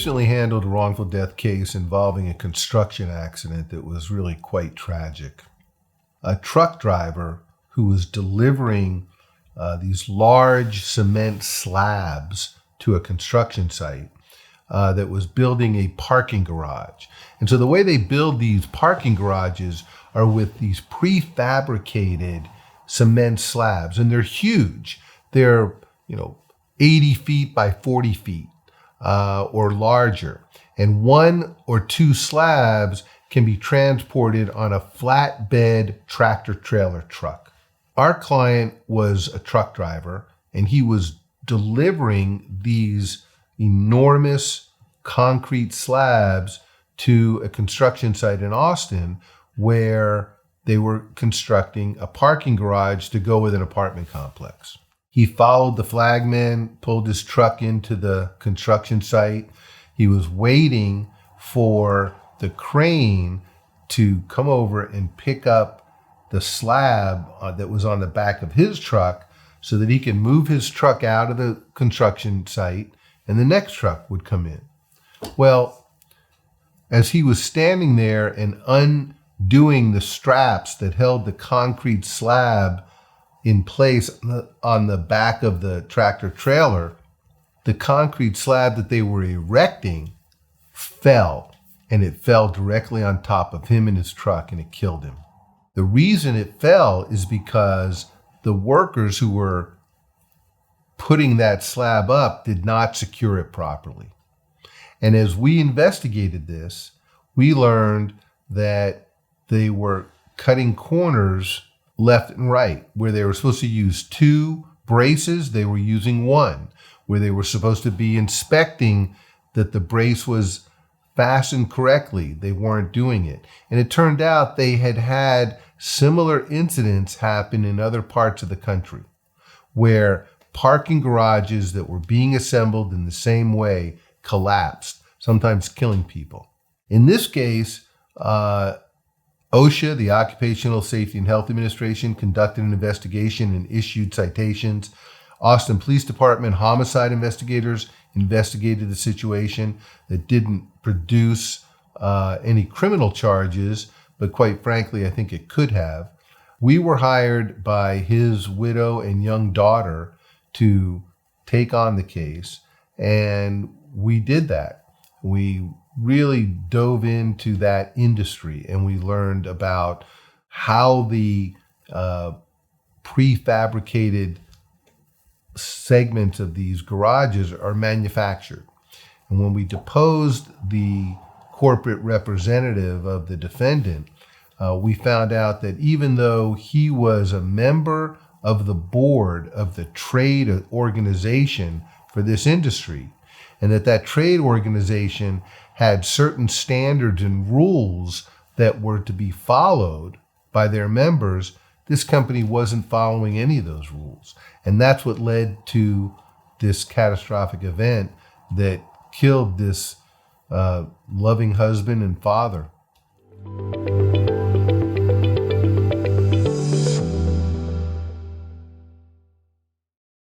recently handled a wrongful death case involving a construction accident that was really quite tragic. A truck driver who was delivering these large cement slabs to a construction site that was building a parking garage. And so the way they build these parking garages are with these prefabricated cement slabs, and they're huge. They're, 80 feet by 40 feet or larger. And one or two slabs can be transported on a flatbed tractor trailer truck. Our client was a truck driver, and he was delivering these enormous concrete slabs to a construction site in Austin where they were constructing a parking garage to go with an apartment complex. He followed the flagman, pulled his truck into the construction site. He was waiting for the crane to come over and pick up the slab that was on the back of his truck so that he could move his truck out of the construction site and the next truck would come in. Well, as he was standing there and undoing the straps that held the concrete slab in place on the back of the tractor trailer, the concrete slab that they were erecting fell, and it fell directly on top of him and his truck, and it killed him. The reason it fell is because the workers who were putting that slab up did not secure it properly. And as we investigated this, we learned that they were cutting corners left and right. Where they were supposed to use 2 braces, they were using 1. Where they were supposed to be inspecting that the brace was fastened correctly, they weren't doing it. And it turned out they had had similar incidents happen in other parts of the country where parking garages that were being assembled in the same way collapsed, sometimes killing people. In this case, OSHA, the Occupational Safety and Health Administration, conducted an investigation and issued citations. Austin Police Department homicide investigators investigated the situation that didn't produce any criminal charges, but quite frankly, I think it could have. We were hired by his widow and young daughter to take on the case, and we did that. We really dove into that industry, and we learned about how the prefabricated segments of these garages are manufactured. And when we deposed the corporate representative of the defendant, we found out that even though he was a member of the board of the trade organization for this industry, and that trade organization had certain standards and rules that were to be followed by their members, this company wasn't following any of those rules. And that's what led to this catastrophic event that killed this loving husband and father.